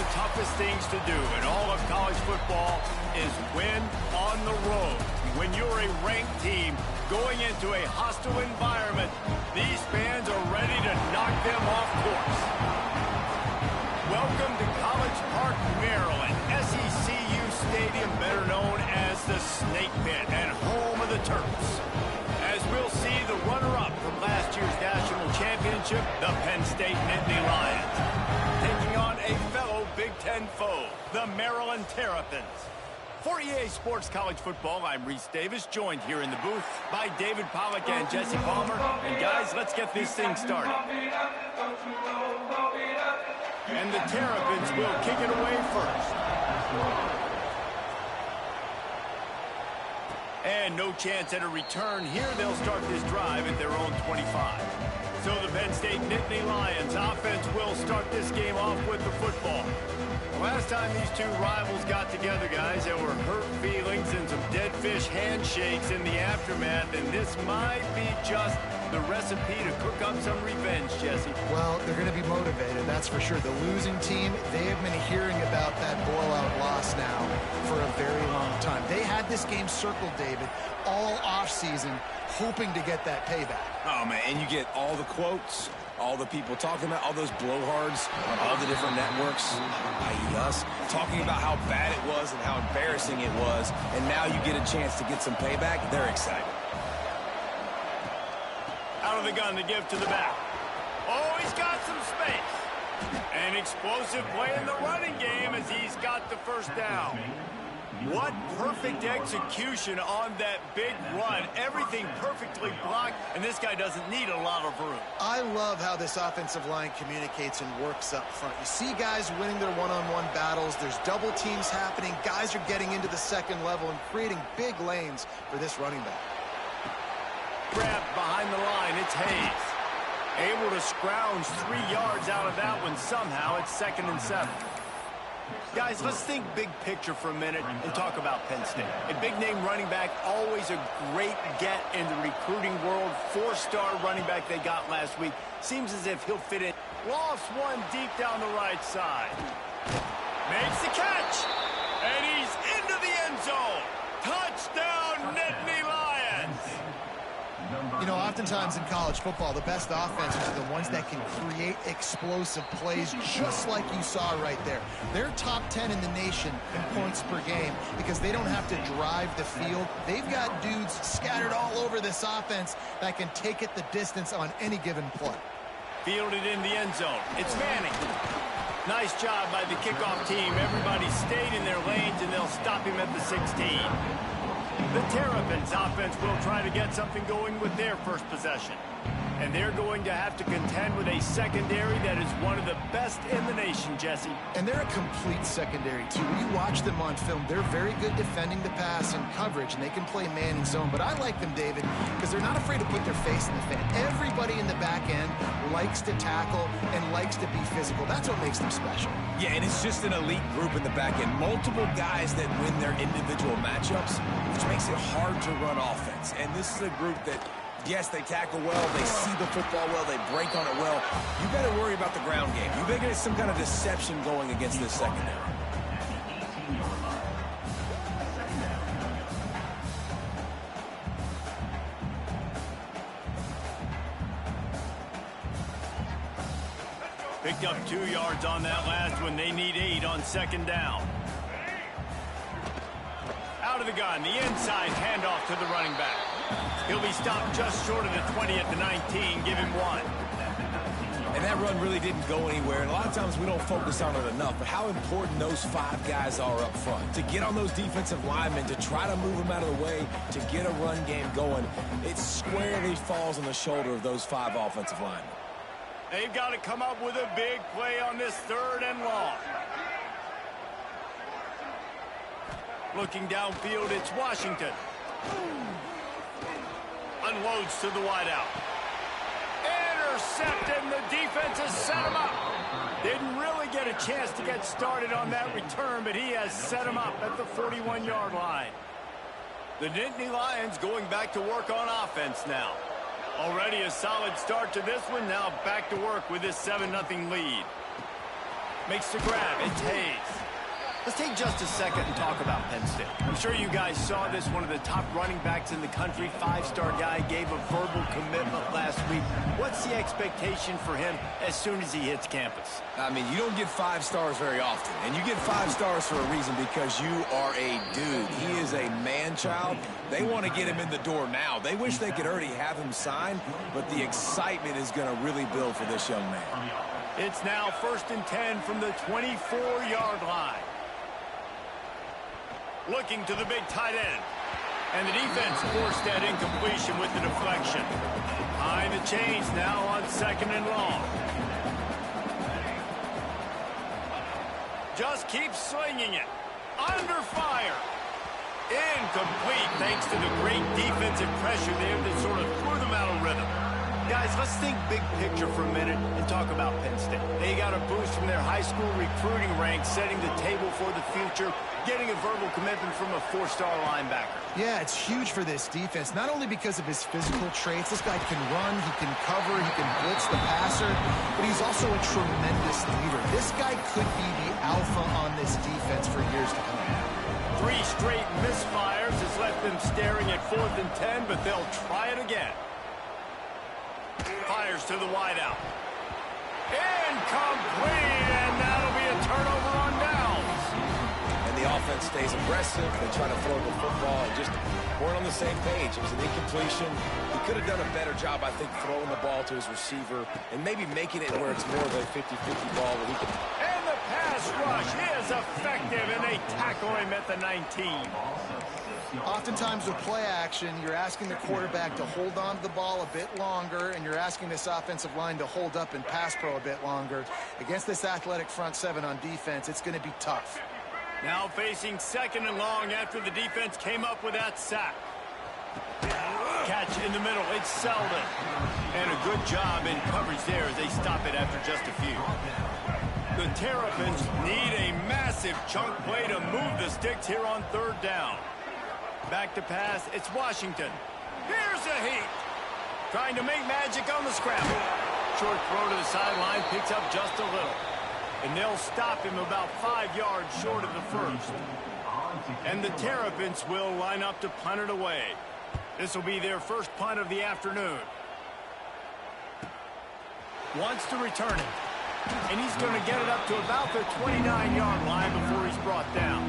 the toughest things to do in all of college football is win on the road. When you're a ranked team going into a hostile environment, these fans are ready to knock them off course. Welcome to College Park, Maryland, SECU Stadium, better known as the Snake Pit and home of the Terps. As we'll see the runner-up from last year's national championship, the Penn State Nittany Lions, taking on a fellow Big Ten foe, the Maryland Terrapins. For EA Sports College Football, I'm Reese Davis, joined here in the booth by David Pollack and Jesse Palmer. And guys, let's get this thing started. And the Terrapins will kick it away first. And no chance at a return here. They'll start this drive at their own 25. So the Penn State Nittany Lions offense will start this game off with the football. Last time these two rivals got together, guys, there were hurt feelings and some dead fish handshakes in the aftermath, and this might be just the recipe to cook up some revenge, Jesse. Well, they're going to be motivated, that's for sure. The losing team, they have been hearing about that blowout loss now for a very long time. They had this game circled, David, all offseason, hoping to get that payback. Oh, man, and you get all the quotes, all the people talking about, all those blowhards on all the different networks, i.e. us, talking about how bad it was and how embarrassing it was, and now you get a chance to get some payback. They're excited. Out of the gun to give to the back. Oh, he's got some space. An explosive play in the running game as he's got the first down. What perfect execution on that big run. Everything perfectly blocked, and this guy doesn't need a lot of room. I love how this offensive line communicates and works up front. You see guys winning their one-on-one battles. There's double teams happening. Guys are getting into the second level and creating big lanes for this running back. Grabbed behind the line, it's Hayes. Able to scrounge 3 yards out of that one somehow. It's 2nd and 7. Guys, let's think big picture for a minute and talk about Penn State. A big-name running back, always a great get in the recruiting world. 4-star running back they got last week. Seems as if he'll fit in. Lost one deep down the right side. Makes the catch. And he's into the end zone. Touchdown, Nittany Lions. You know, oftentimes in college football, the best offenses are the ones that can create explosive plays, just like you saw right there. They're top 10 in the nation in points per game because they don't have to drive the field. They've got dudes scattered all over this offense that can take it the distance on any given play. Fielded in the end zone. It's Manning. Nice job by the kickoff team. Everybody stayed in their lanes, and they'll stop him at the 16. The Terrapins offense will try to get something going with their first possession. And they're going to have to contend with a secondary that is one of the best in the nation, Jesse. And they're a complete secondary, too. When you watch them on film, they're very good defending the pass and coverage, and they can play man and zone. But I like them, David, because they're not afraid to put their face in the fan. Everybody in the back end likes to tackle and likes to be physical. That's what makes them special. Yeah, and it's just an elite group in the back end. Multiple guys that win their individual matchups, which makes it hard to run offense. And this is a group that, yes, they tackle well, they see the football well, they break on it well. You got to worry about the ground game. You better get some kind of deception going against this secondary. Picked up 2 yards on that last one. They need 8 on 2nd down. Out of the gun, the inside handoff to the running back. He'll be stopped just short of the 20 at the 19. Give him 1. And that run really didn't go anywhere. And a lot of times we don't focus on it enough, but how important those 5 guys are up front. To get on those defensive linemen, to try to move them out of the way, to get a run game going, it squarely falls on the shoulder of those 5 offensive linemen. They've got to come up with a big play on this 3rd and long. Looking downfield, it's Washington. Unloads to the wideout. Intercepted, and the defense has set him up. Didn't really get a chance to get started on that return, but he has set him up at the 41-yard line. The Nittany Lions going back to work on offense now. Already a solid start to this one. Now back to work with this 7-0 lead. Makes the grab. It's Hayes. Let's take just a second and talk about Penn State. I'm sure you guys saw this. One of the top running backs in the country, five-star guy, gave a verbal commitment last week. What's the expectation for him as soon as he hits campus? I mean, you don't get 5 stars very often, and you get 5 stars for a reason, because you are a dude. He is a man-child. They want to get him in the door now. They wish they could already have him signed, but the excitement is going to really build for this young man. It's now 1st and 10 from the 24-yard line. Looking to the big tight end. And the defense forced that incompletion with the deflection. Behind the chains now on 2nd and long. Just keeps slinging it. Under fire. Incomplete thanks to the great defensive pressure there that sort of threw them out of rhythm. Guys, let's think big picture for a minute and talk about Penn State. They got a boost from their high school recruiting ranks, setting the table for the future, getting a verbal commitment from a 4-star linebacker. Yeah, it's huge for this defense, not only because of his physical traits. This guy can run, he can cover, he can blitz the passer, but he's also a tremendous leader. This guy could be the alpha on this defense for years to come. 3 straight misfires has left them staring at 4th and 10, but they'll try it again. Fires to the wideout. Incomplete, and that'll be a turnover on downs. And the offense stays aggressive. They try to throw the football and just weren't on the same page. It was an incompletion. He could have done a better job, I think, throwing the ball to his receiver and maybe making it where it's more of a 50-50 ball where he can... And the pass rush is effective, and they tackle him at the 19. Oftentimes with play action, you're asking the quarterback to hold on to the ball a bit longer, and you're asking this offensive line to hold up and pass pro a bit longer. Against this athletic front 7 on defense, it's going to be tough. Now facing 2nd and long after the defense came up with that sack. Catch in the middle, it's Selden. And a good job in coverage there as they stop it after just a few. The Terrapins need a massive chunk play to move the sticks here on 3rd down. Back to pass, it's Washington. Here's a heat. Trying to make magic on the scramble. Short throw to the sideline, picks up just a little. And they'll stop him about 5 yards short of the first. And the Terrapins will line up to punt it away. This will be their first punt of the afternoon. Wants to return it. And he's going to get it up to about the 29-yard line before he's brought down.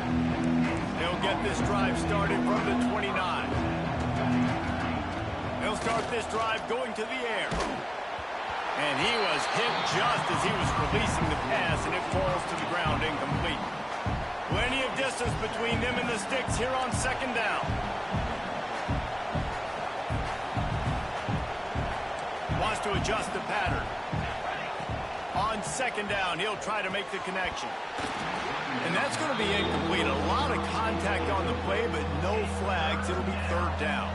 They'll get this drive started from the 29. They'll start this drive going to the air. And he was hit just as he was releasing the pass, and it falls to the ground incomplete. Plenty of distance between them and the sticks here on 2nd down. Wants to adjust the pattern. On 2nd down, he'll try to make the connection. And that's going to be incomplete. A lot of contact on the play, but no flags. It'll be 3rd down.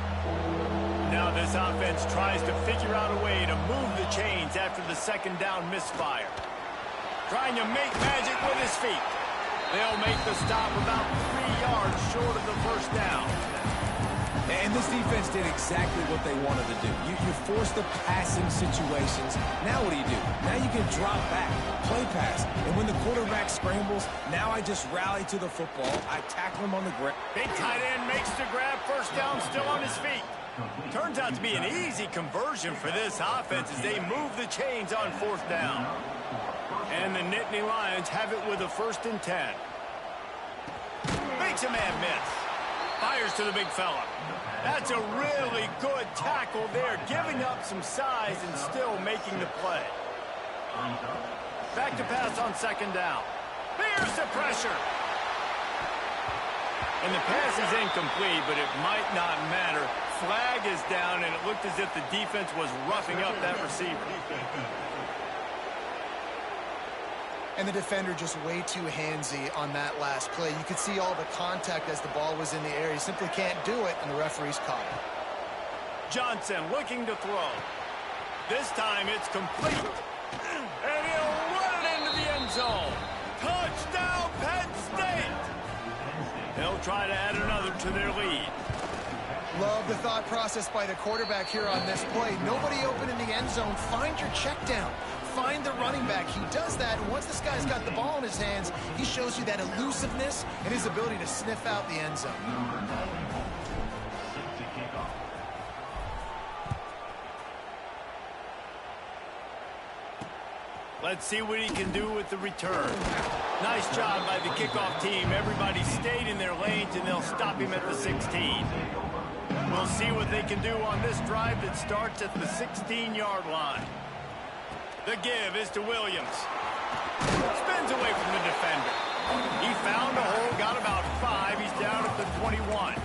Now this offense tries to figure out a way to move the chains after the 2nd down misfire. Trying to make magic with his feet. They'll make the stop about 3 yards short of the 1st down. And this defense did exactly what they wanted to do. You force the passing situations. Now what do? Now you can drop back, play pass. And when the quarterback scrambles, now I just rally to the football. I tackle him on the ground. Big tight end makes the grab. 1st down, still on his feet. Turns out to be an easy conversion for this offense as they move the chains on 4th down. And the Nittany Lions have it with a 1st and 10. Makes a man miss. Fires to the big fella. That's a really good tackle there, giving up some size and still making the play. Back to pass on 2nd down. Here's the pressure. And the pass is incomplete, but it might not matter. Flag is down, and it looked as if the defense was roughing up that receiver. And the defender just way too handsy on that last play. You could see all the contact as the ball was in the air. He simply can't do it, and the referee's caught it. Johnson looking to throw. This time it's complete. And he'll run it into the end zone. Touchdown, Penn State! They'll try to add another to their lead. Love the thought process by the quarterback here on this play. Nobody open in the end zone. Find your check down. find the running back. He does that, and once this guy's got the ball in his hands, he shows you that elusiveness and his ability to sniff out the end zone. Let's see what he can do with the return. Nice job by the kickoff team. Everybody stayed in their lanes, and they'll stop him at the 16. We'll see what they can do on this drive that starts at the 16-yard line. The give is to Williams. Spins away from the defender. He found a hole, got about 5. He's down at the 21.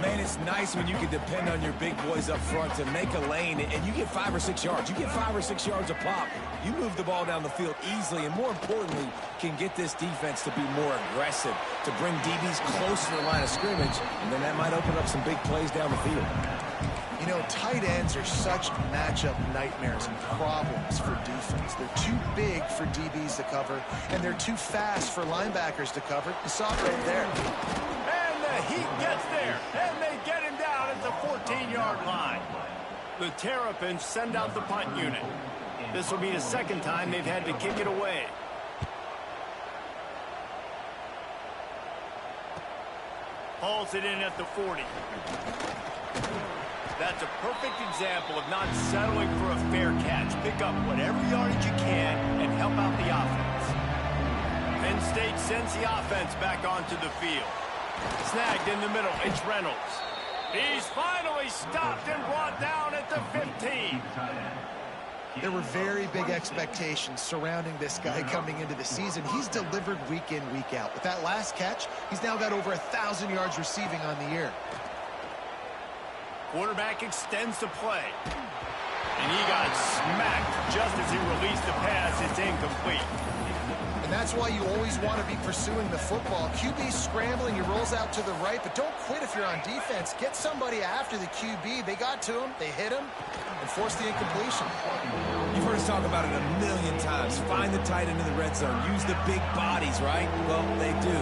Man, it's nice when you can depend on your big boys up front to make a lane, and you get 5 or 6 yards. You get 5 or 6 yards a pop. You move the ball down the field easily, and more importantly, can get this defense to be more aggressive, to bring DBs close to the line of scrimmage, and then that might open up some big plays down the field. You know, tight ends are such matchup nightmares and problems for defense. They're too big for DBs to cover, and they're too fast for linebackers to cover. You saw it right there. And the heat gets there, and they get him down at the 14-yard line. The Terrapins send out the punt unit. This will be the second time they've had to kick it away. Hauls it in at the 40. That's a perfect example of not settling for a fair catch. Pick up whatever yardage you can and help out the offense. Penn State sends the offense back onto the field. Snagged in the middle, it's Reynolds. He's finally stopped and brought down at the 15. There were very big expectations surrounding this guy coming into the season. He's delivered week in, week out. With that last catch, he's now got over 1,000 yards receiving on the year. Quarterback extends the play. And he got smacked just as he released the pass. It's incomplete. And that's why you always want to be pursuing the football. QB scrambling, he rolls out to the right, but don't quit if you're on defense. Get somebody after the QB. They got to him, they hit him, and forced the incompletion. You've heard us talk about it a million times. Find the tight end in the red zone. Use the big bodies, right? Well, they do.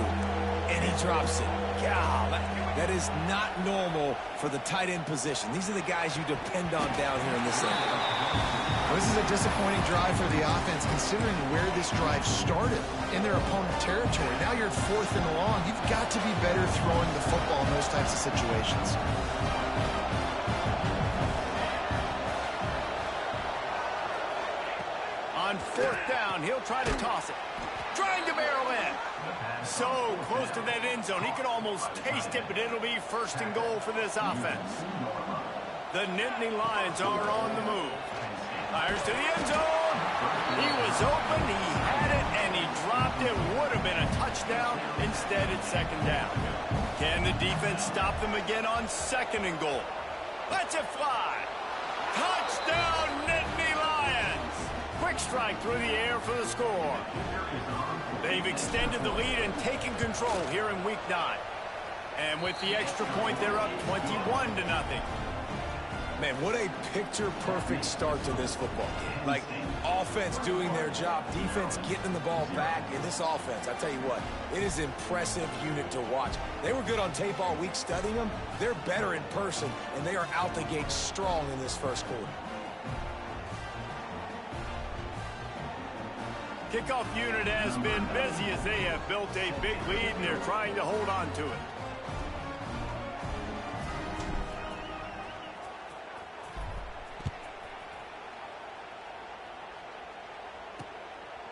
And he drops it. God, that is not normal for the tight end position. These are the guys you depend on down here in this area. Well, this is a disappointing drive for the offense, considering where this drive started in their opponent territory. Now you're 4th and long. You've got to be better throwing the football in those types of situations. On 4th down, he'll try to toss it. Trying to barrel in. So close to that end zone. He can almost taste it, but it'll be 1st and goal for this offense. The Nittany Lions are on the move. Fires to the end zone. He was open, he had it, and he dropped it. Would have been a touchdown. Instead, it's 2nd down. Can the defense stop them again on 2nd and goal? Lets it fly. Touchdown, Nittany Lions. Quick strike through the air for the score. They've extended the lead and taken control here in Week 9. And with the extra point, they're up 21-0. Man, what a picture-perfect start to this football game. Like, offense doing their job, defense getting the ball back. In this offense, I tell you what, it is an impressive unit to watch. They were good on tape all week studying them. They're better in person, and they are out the gate strong in this first quarter. Kickoff unit has been busy as they have built a big lead, and they're trying to hold on to it.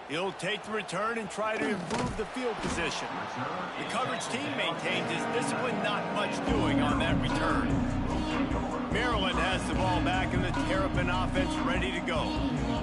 He'll take the return and try to improve the field position. The coverage team maintains his discipline, not much doing on that return. Maryland has the ball back and the Terrapin offense ready to go.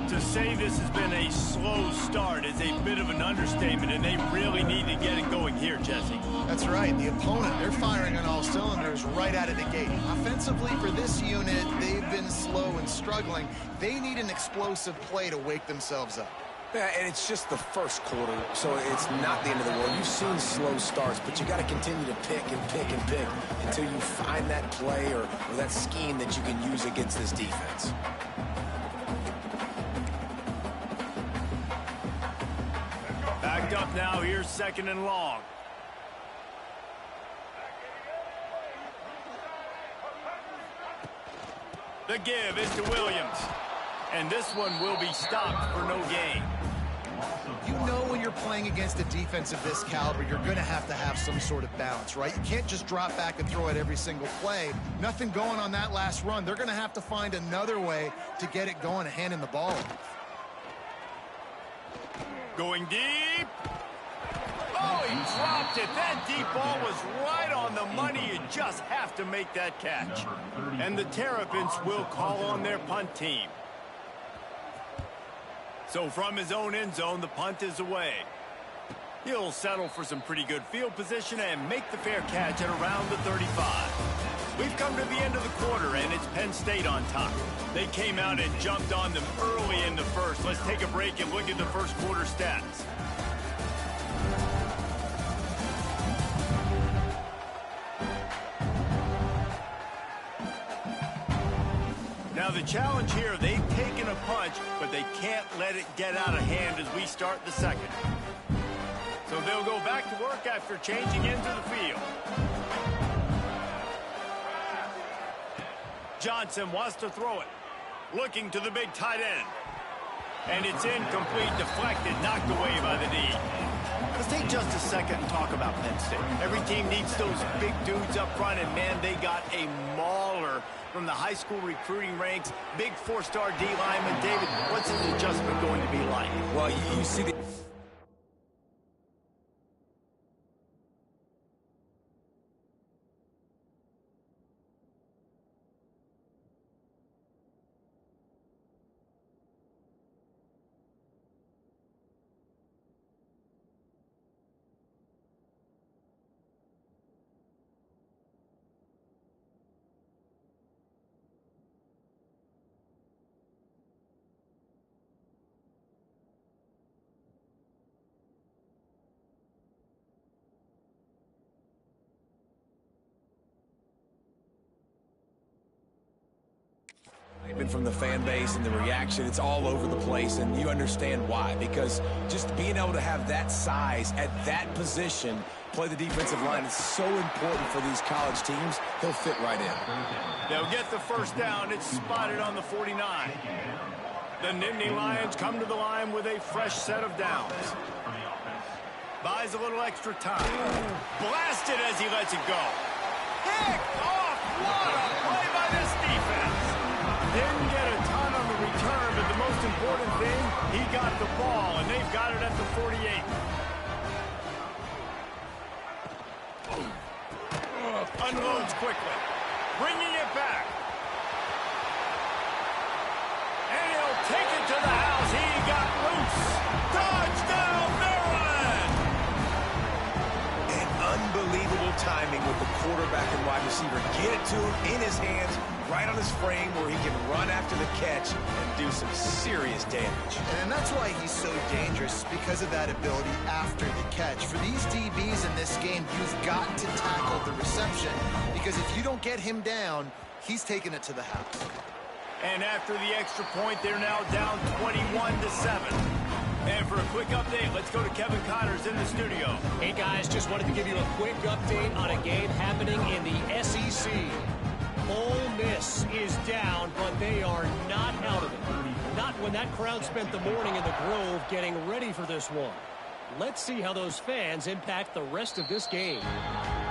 To say this has been a slow start is a bit of an understatement, and they really need to get it going here, Jesse. That's right. The opponent, they're firing on all cylinders right out of the gate. Offensively for this unit, they've been slow and struggling. They need an explosive play to wake themselves up. Yeah, and it's just the first quarter, so it's not the end of the world. You've seen slow starts, but you got to continue to pick and pick and pick until you find that play or that scheme that you can use against this defense. Backed up now, here's 2nd and long. The give is to Williams. And this one will be stopped for no gain. You know when you're playing against a defense of this caliber, you're going to have some sort of balance, right? You can't just drop back and throw it every single play. Nothing going on that last run. They're going to have to find another way to get it going and handing the ball. Going deep. Oh, he dropped it. That deep ball was right on the money. You just have to make that catch. And the Terrapins will call on their punt team. So from his own end zone, the punt is away. He'll settle for some pretty good field position and make the fair catch at around the 35. We've come to the end of the quarter, and it's Penn State on top. They came out and jumped on them early in the first. Let's take a break and look at the first quarter stats. Now the challenge here, they've taken a punch, but they can't let it get out of hand as we start the second. So they'll go back to work after changing into the field. Johnson wants to throw it. Looking to the big tight end. And it's incomplete, deflected, knocked away by the D. Let's take just a second and talk about Penn State. Every team needs those big dudes up front, and man, they got a mauler from the high school recruiting ranks. Big four-star D lineman. David, what's his adjustment going to be like? Well, you see the... from the fan base and the reaction, it's all over the place, and you understand why. Because just being able to have that size at that position, play the defensive line, is so important for these college teams. He'll fit right in. They'll get the first down. It's spotted on the 49. The Nittany Lions come to the line with a fresh set of downs. Buys a little extra time. Blasted as he lets it go. Picked off. What a play by this defense. Didn't get a ton on the return, but the most important thing, he got the ball, and they've got it at the 48. Unloads quickly. Bringing it back. And he'll take it to the house. He got loose. Touchdown, Maryland! And unbelievable timing with the quarterback and wide receiver. Get it to him in his hands, right on his frame where he can run after the catch and do some serious damage. And that's why he's so dangerous, because of that ability after the catch. For these DBs in this game, you've got to tackle the reception, because if you don't get him down, he's taking it to the house. And after the extra point, they're now down 21-7. And for a quick update, let's go to Kevin Connors in the studio. Hey guys, just wanted to give you a quick update on a game happening in the SEC. Ole Miss is down, but they are not out of it. Not when that crowd spent the morning in the Grove getting ready for this one. Let's see how those fans impact the rest of this game.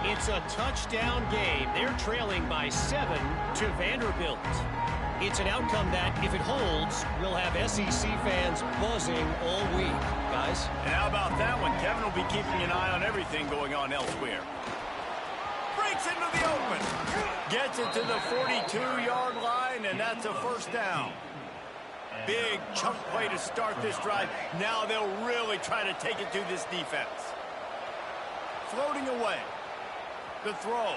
It's a touchdown game. They're trailing by 7 to Vanderbilt. It's an outcome that, if it holds, will have SEC fans buzzing all week. Guys? And how about that one? Kevin will be keeping an eye on everything going on elsewhere. Breaks into the open. Gets it to the 42-yard line, and that's a first down. Big chunk play to start this drive. Now they'll really try to take it to this defense. Floating away. The throw.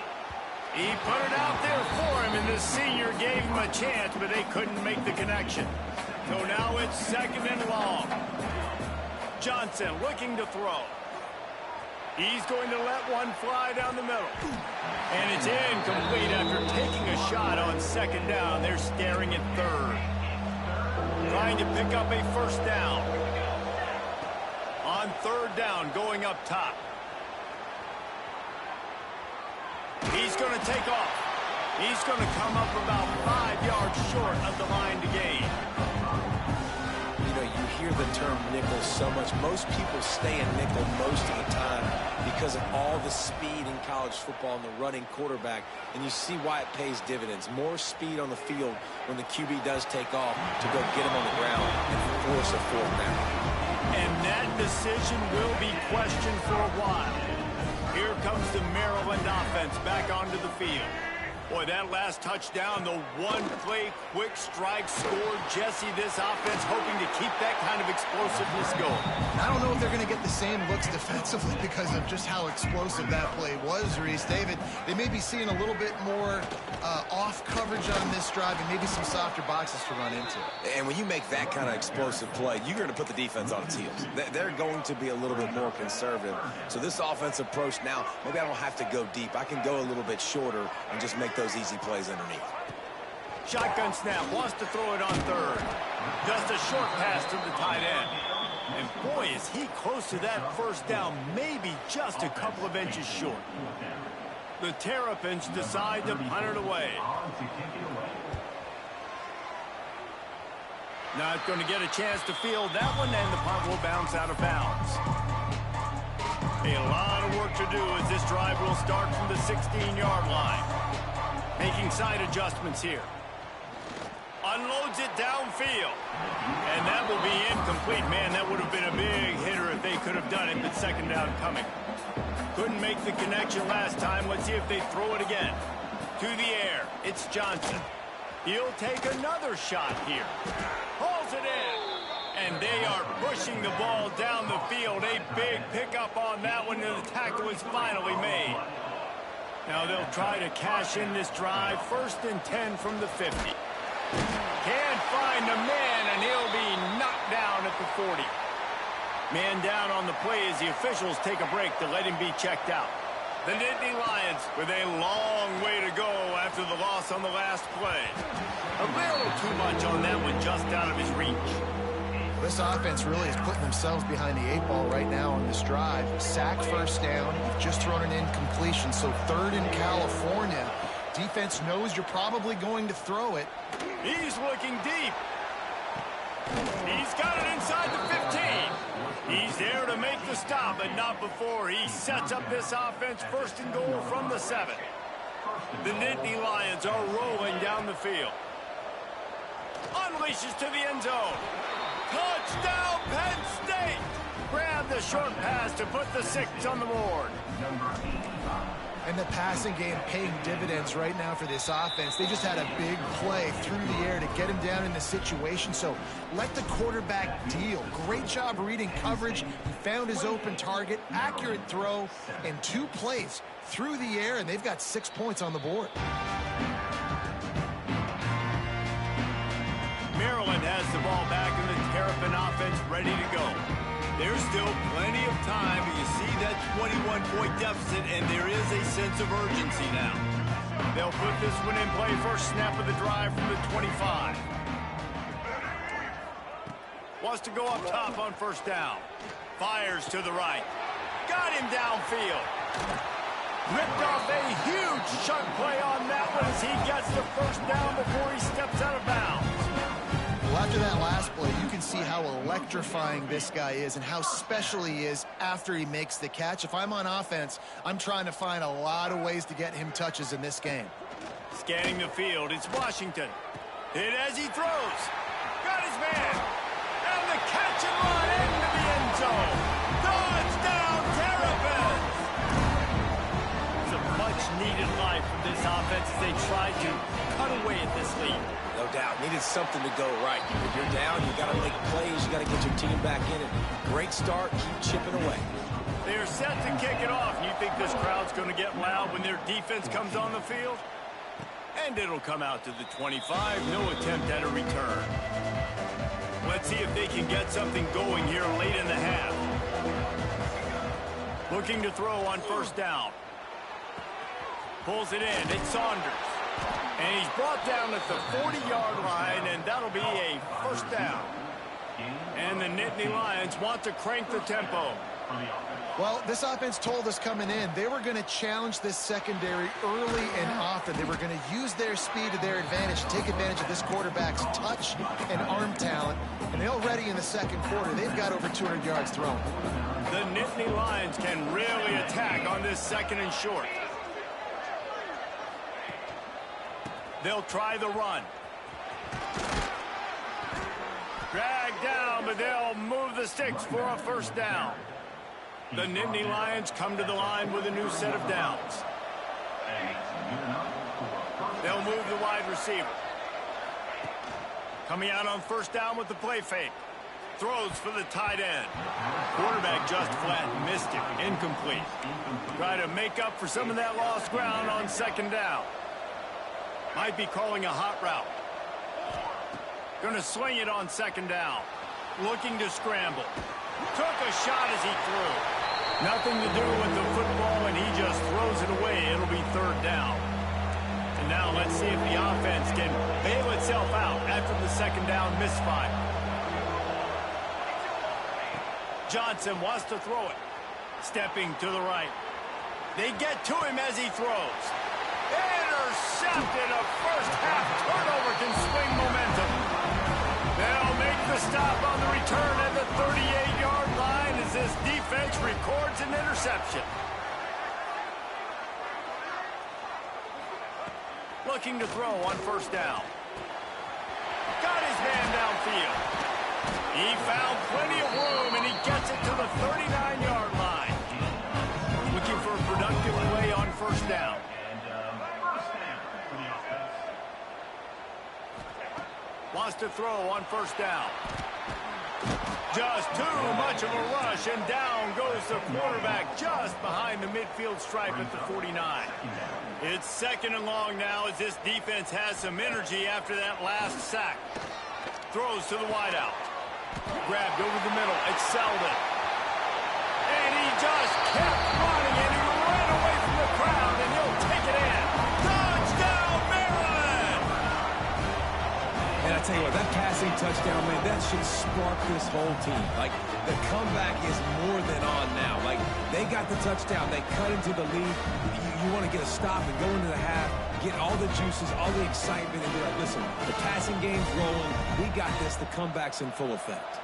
He put it out there for him, and the senior gave him a chance, but they couldn't make the connection. So now it's second and long. Johnson looking to throw. He's going to let one fly down the middle. And it's incomplete after taking a shot on second down. They're staring at third. Trying to pick up a first down. On third down, going up top. He's going to take off. He's going to come up about 5 yards short of the line to gain. nickel so much. Most people stay in nickel most of the time because of all the speed in college football and the running quarterback. And you see why it pays dividends. More speed on the field when the QB does take off to go get him on the ground and force a fourth down. And that decision will be questioned for a while. Here comes the Maryland offense back onto the field. Boy, that last touchdown, the one-play quick strike scored. Jesse, this offense hoping to keep that kind of explosiveness going. I don't know if they're going to get the same looks defensively because of just how explosive that play was, Reese. David, they may be seeing a little bit more off coverage on this drive and maybe some softer boxes to run into. And when you make that kind of explosive play, you're going to put the defense on its heels. They're going to be a little bit more conservative. So this offensive approach now, maybe I don't have to go deep. I can go a little bit shorter and just make those easy plays underneath. Shotgun snap, wants to throw it on third. Just a short pass to the tight end. And boy, is he close to that first down, maybe just a couple of inches short. The Terrapins decide to punt it away. Not going to get a chance to field that one, and the punt will bounce out of bounds. A lot of work to do as this drive will start from the 16-yard line. Making side adjustments here. Unloads it downfield. And that will be incomplete. Man, that would have been a big hitter if they could have done it, but second down coming. Couldn't make the connection last time. Let's see if they throw it again. To the air. It's Johnson. He'll take another shot here. Pulls it in. And they are pushing the ball down the field. A big pickup on that one, and the tackle is finally made. Now they'll try to cash in this drive. 1st and 10 from the 50. Can't find a man, and he'll be knocked down at the 40. Man down on the play as the officials take a break to let him be checked out. The Nittany Lions with a long way to go after the loss on the last play. A little too much on that one, just out of his reach. This offense really is putting themselves behind the 8 ball right now on this drive. Sack, first down. You've just thrown an incompletion, so 3rd in California. Defense knows you're probably going to throw it. He's looking deep. He's got it inside the 15. He's there to make the stop, but not before he sets up this offense. 1st and goal from the 7. The Nittany Lions are rolling down the field. Unleashes to the end zone. Touchdown, Penn State! Grab the short pass to put the 6 on the board. And the passing game paying dividends right now for this offense. They just had a big play through the air to get him down in the situation. So let the quarterback deal. Great job reading coverage. He found his open target, accurate throw, and 2 plays through the air, and they've got 6 points on the board. Maryland has the ball back, and the Terrapin offense ready to go. There's still plenty of time, but you see that 21-point deficit, and there is a sense of urgency now. They'll put this one in play. First snap of the drive from the 25. Wants to go up top on 1st down. Fires to the right. Got him downfield. Ripped off a huge chunk play on that one as he gets the 1st down before he steps out of bounds. Well, after that last play, you can see how electrifying this guy is and how special he is after he makes the catch. If I'm on offense, I'm trying to find a lot of ways to get him touches in this game. Scanning the field, it's Washington. Hit as he throws. Got his man. And the catch and run into the end zone. Touchdown, Terrapins! It's a much-needed life from this offense as they try to cut away at this lead. No doubt. Needed something to go right. If you're down, you got to make plays. You got to get your team back in it. Great start. Keep chipping away. They're set to kick it off. You think this crowd's going to get loud when their defense comes on the field? And it'll come out to the 25. No attempt at a return. Let's see if they can get something going here late in the half. Looking to throw on 1st down. Pulls it in. It's Saunders. And he's brought down at the 40-yard line, and that'll be a 1st down. And the Nittany Lions want to crank the tempo. Well, this offense told us coming in they were going to challenge this secondary early and often. They were going to use their speed to their advantage, take advantage of this quarterback's touch and arm talent. And they already in the second quarter. They've got over 200 yards thrown. The Nittany Lions can really attack on this second and short. They'll try the run. Drag down, but they'll move the sticks for a first down. The Nittany Lions come to the line with a new set of downs. They'll move the wide receiver. Coming out on first down with the play fake. Throws for the tight end. Quarterback just flat missed it. Incomplete. Try to make up for some of that lost ground on second down. Might be calling a hot route. Gonna swing it on second down. Looking to scramble. Took a shot as he threw. Nothing to do with the football, and he just throws it away. It'll be third down. And now let's see if the offense can bail itself out after the second down misfire. Johnson wants to throw it. Stepping to the right. They get to him as he throws. Intercepted. A first half turnover can swing momentum. They'll make the stop on the return at the 38-yard line as this defense records an interception. Looking to throw on first down. Got his man downfield. He found plenty of room, and he gets it to the 39-yard line. Looking for a productive play on first down. Wants to throw on first down. Just too much of a rush, and down goes the quarterback just behind the midfield stripe at the 49. It's second and long now as this defense has some energy after that last sack. Throws to the wideout. Grabbed over the middle. It's Selden. And he just kept running, and he ran away from the crowd, and he'll take it in. Touchdown, Maryland! And I tell you what, that passing touchdown, man, that should spark this whole team. Like, the comeback is more than on now. Like, they got the touchdown. They cut into the lead. You want to get a stop and go into the half, get all the juices, all the excitement, and be like, listen, the passing game's rolling. We got this. The comeback's in full effect.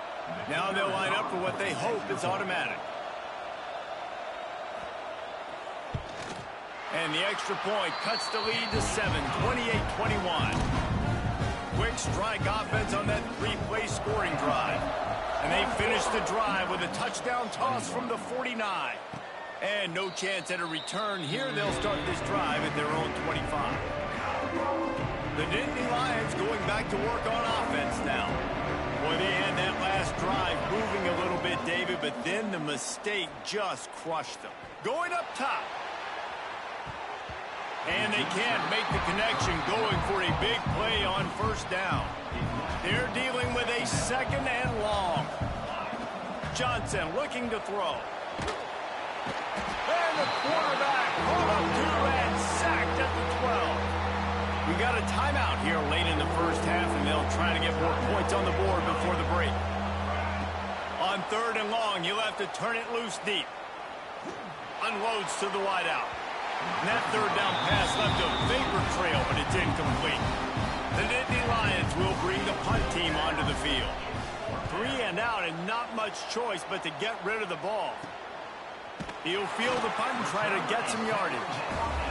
Now they'll line up for what they hope is automatic. And the extra point cuts the lead to 7, 28-21. Quick strike offense on that three-play scoring drive. And they finish the drive with a touchdown toss from the 49. And no chance at a return here. They'll start this drive at their own 25. The Nittany Lions going back to work on offense now. Boy, they had that last drive moving a little bit, David, but then the mistake just crushed them. Going up top. And they can't make the connection, going for a big play on first down. They're dealing with a second and long. Johnson looking to throw. And the quarterback pulled up to and sacked at the 12. We got a timeout here late in the first half, and they'll try to get more points on the board before the break. On third and long, you'll have to turn it loose deep. Unloads to the wideout. And that third down pass left a vapor trail, but it's incomplete. The Nittany Lions will bring the punt team onto the field. 3 and out, and not much choice but to get rid of the ball. He'll field the punt and try to get some yardage.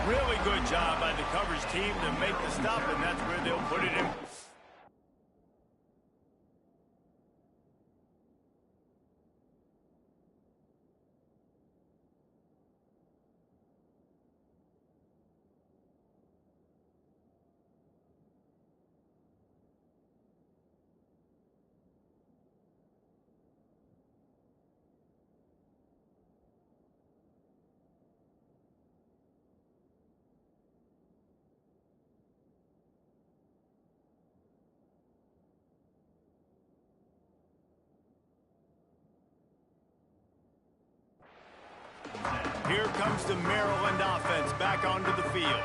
Really good job by the coverage team to make the stop, and that's where they'll put it in. Here comes the Maryland offense back onto the field.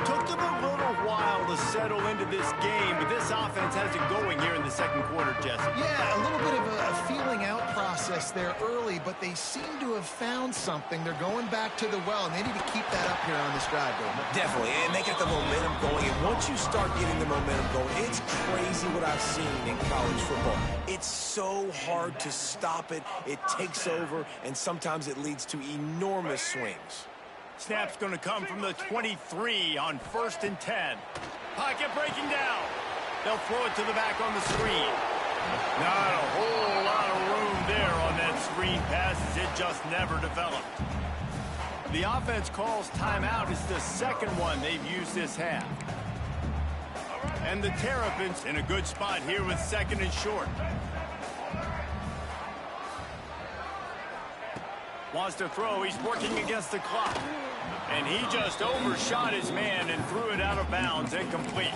Took them a little while to settle into this game, but this offense has it going here in the second quarter, Jesse. Yeah, a little bit of a feeling out process there early, but they seem to have found something. They're going back to the well, and they need to keep that up here on this drive, Bill. Definitely, and they get the momentum going. And once you start getting the momentum going, it's crazy what I've seen in college football. it's so hard to stop it. It takes over, and sometimes it leads to enormous swings. Snap's going to come from the 23 on 1st and 10. Pocket breaking down. They'll throw it to the back on the screen. Not a whole lot of room there on that screen pass as it just never developed. The offense calls timeout. It's the second one they've used this half. And the Terrapins in a good spot here with 2nd and short. Wants to throw. He's working against the clock. And he just overshot his man and threw it out of bounds, incomplete.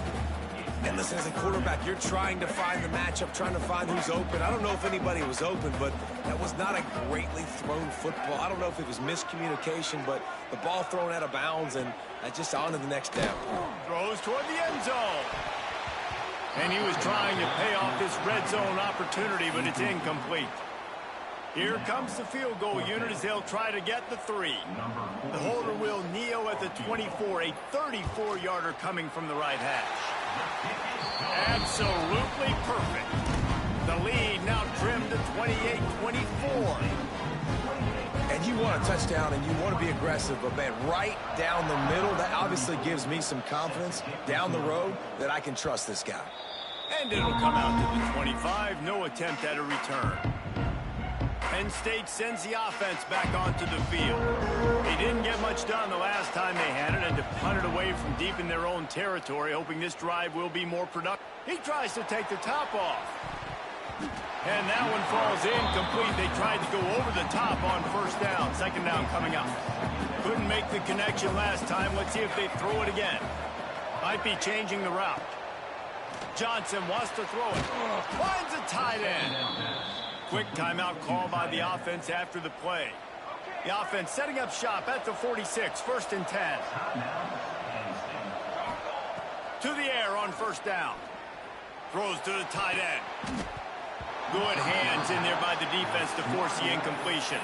And listen, as a quarterback, you're trying to find the matchup, trying to find who's open. I don't know if anybody was open, but that was not a greatly thrown football. I don't know if it was miscommunication, but the ball thrown out of bounds and just on to the next down. Throws toward the end zone. And he was trying to pay off this red zone opportunity, but it's incomplete. Here comes the field goal unit as they'll try to get the 3. The holder will kneel at the 24, a 34-yarder coming from the right hash. Absolutely perfect. The lead now trimmed to 28-24. And you want a touchdown and you want to be aggressive, but man, right down the middle, that obviously gives me some confidence down the road that I can trust this guy. And it'll come out to the 25. No attempt at a return. Penn State sends the offense back onto the field. They didn't get much done the last time they had it, and to punt it away from deep in their own territory, hoping this drive will be more productive. He tries to take the top off. And that one falls incomplete. They tried to go over the top on 1st down. 2nd down coming up. Couldn't make the connection last time. Let's see if they throw it again. Might be changing the route. Johnson wants to throw it. Finds a tight end. Quick timeout call by the offense after the play. The offense setting up shop at the 46, 1st and 10. To the air on 1st down. Throws to the tight end. Good hands in there by the defense to force the incompletion.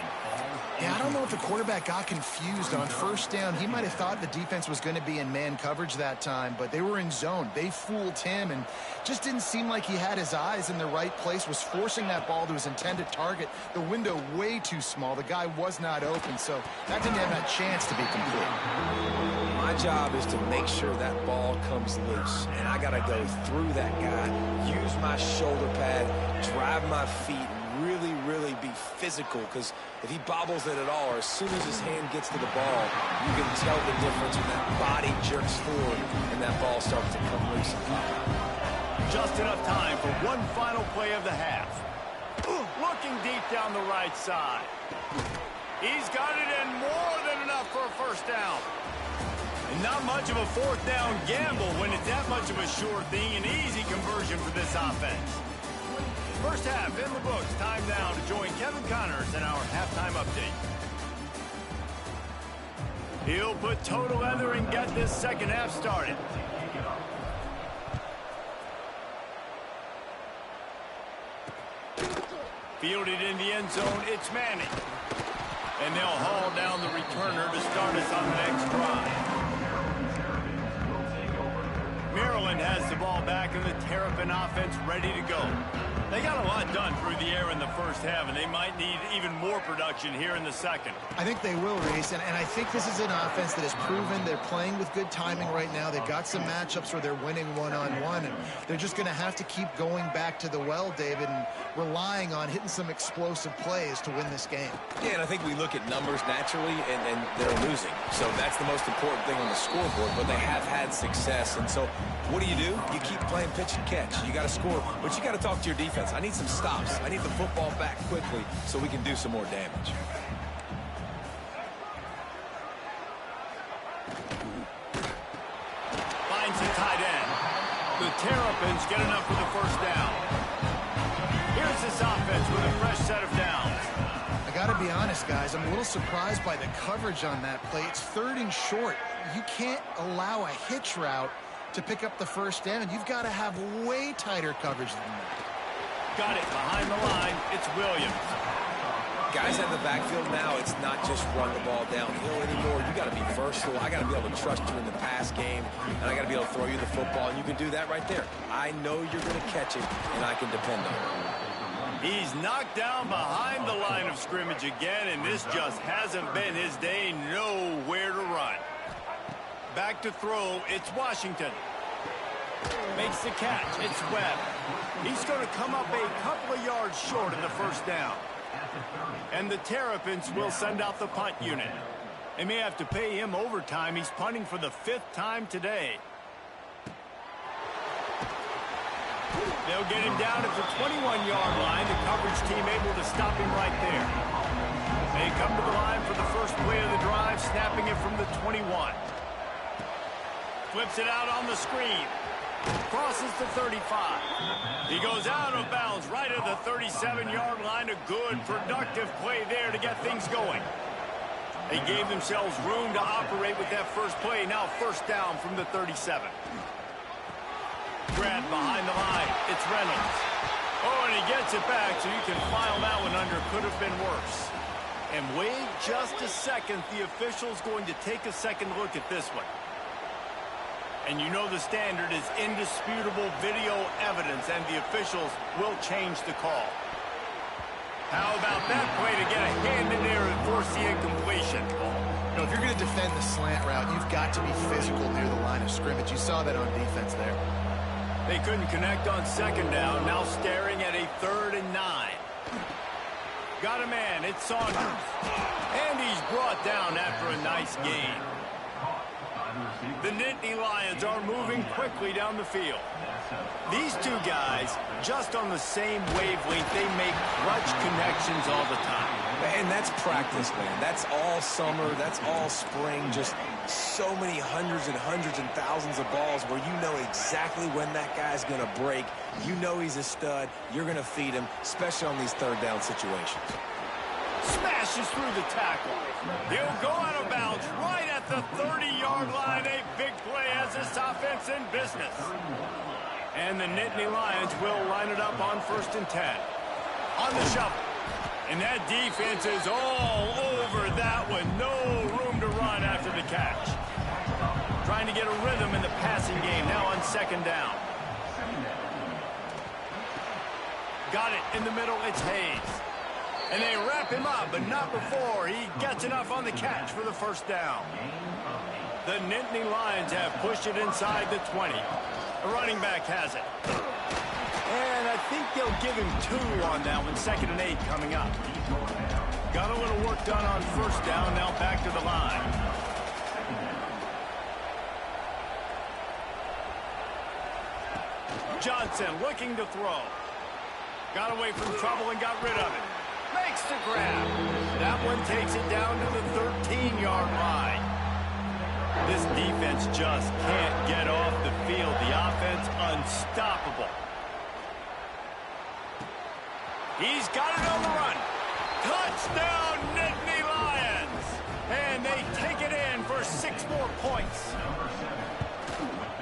Yeah, I don't know if the quarterback got confused on 1st down. He might have thought the defense was going to be in man coverage that time, but they were in zone. They fooled him and just didn't seem like he had his eyes in the right place, was forcing that ball to his intended target. The window way too small. The guy was not open, so that didn't have that chance to be complete. My job is to make sure that ball comes loose, and I got to go through that guy, use my shoulder pad, drive my feet, really be physical, because if he bobbles it at all, or as soon as his hand gets to the ball, you can tell the difference when that body jerks forward and that ball starts to come loose and pop out. Just enough time for one final play of the half. Looking deep down the right side. He's got it in more than enough for a 1st down. And not much of a 4th down gamble when it's that much of a sure thing. An easy conversion for this offense. 1st half in the books. Time now to join Kevin Connors in our halftime update. He'll put toe to leather and get this 2nd half started. Fielded in the end zone, it's Manning. And they'll haul down the returner to start us on the next drive. Maryland has the ball back and the Terrapin offense ready to go. They got a lot done through the air in the 1st half, and they might need even more production here in the 2nd. I think they will, Reese, and I think this is an offense that has proven they're playing with good timing right now. They've got some matchups where they're winning one-on-one, and they're just going to have to keep going back to the well, David, and relying on hitting some explosive plays to win this game. Yeah, and I think we look at numbers naturally, and they're losing. So that's the most important thing on the scoreboard, but they have had success. And so what do? You keep playing pitch and catch. You got to score, but you got to talk to your defense. I need some stops. I need the football back quickly so we can do some more damage. Finds the tight end. The Terrapins get enough for the 1st down. Here's this offense with a fresh set of downs. I got to be honest, guys. I'm a little surprised by the coverage on that play. It's 3rd and short. You can't allow a hitch route to pick up the 1st down. You've got to have way tighter coverage than that. Got it behind the line. It's Williams. Guys in the backfield now, it's not just run the ball downhill anymore. You got to be versatile. I got to be able to trust you in the pass game, and I got to be able to throw you the football, and you can do that right there. I know you're going to catch it, and I can depend on it. He's knocked down behind the line of scrimmage again, and this just hasn't been his day. Nowhere to run. Back to throw, it's Washington. Makes the catch, it's Webb. He's going to come up a couple of yards short of the first down. And the Terrapins will send out the punt unit. They may have to pay him overtime. He's punting for the 5th time today. They'll get him down at the 21-yard line. The coverage team able to stop him right there. They come to the line for the first play of the drive, snapping it from the 21. Flips it out on the screen. Crosses the 35. He goes out of bounds right at the 37-yard line. A good, productive play there to get things going. They gave themselves room to operate with that first play. Now first down from the 37. Grabbed behind the line. It's Reynolds. Oh, and he gets it back so you can file that one under. Could have been worse. And wait just a second. The official's going to take a second look at this one. And you know the standard is indisputable video evidence, and the officials will change the call. How about that play to get a hand in there and force the incompletion? You know, if you're going to defend the slant route, you've got to be physical near the line of scrimmage. You saw that on defense there. They couldn't connect on second down. Now staring at a 3rd and 9. Got a man. It's Saunders. And he's brought down after a nice gain. The Nittany Lions are moving quickly down the field. These two guys, just on the same wavelength, they make clutch connections all the time. And that's practice, man. That's all summer. That's all spring. Just so many hundreds and thousands of balls where you know exactly when that guy's going to break. You know he's a stud. You're going to feed him, especially on these 3rd down situations. Smashes through the tackle. He'll go out of bounds right at the 30-yard line. A big play as this offense in business. And the Nittany Lions will line it up on 1st and 10. On the shuffle. And that defense is all over that one. No room to run after the catch. Trying to get a rhythm in the passing game. Now on 2nd down. Got it in the middle. It's Hayes. And they wrap him up, but not before he gets enough on the catch for the first down. The Nittany Lions have pushed it inside the 20. The running back has it. And I think they'll give him 2 on that one. 2nd and 8 coming up. Got a little work done on first down. Now back to the line. Johnson looking to throw. Got away from trouble and got rid of it. Makes the grab. That one takes it down to the 13-yard line. This defense just can't get off the field. The offense unstoppable. He's got it on the run. Touchdown, Nittany Lions. And they take it in for 6 more points.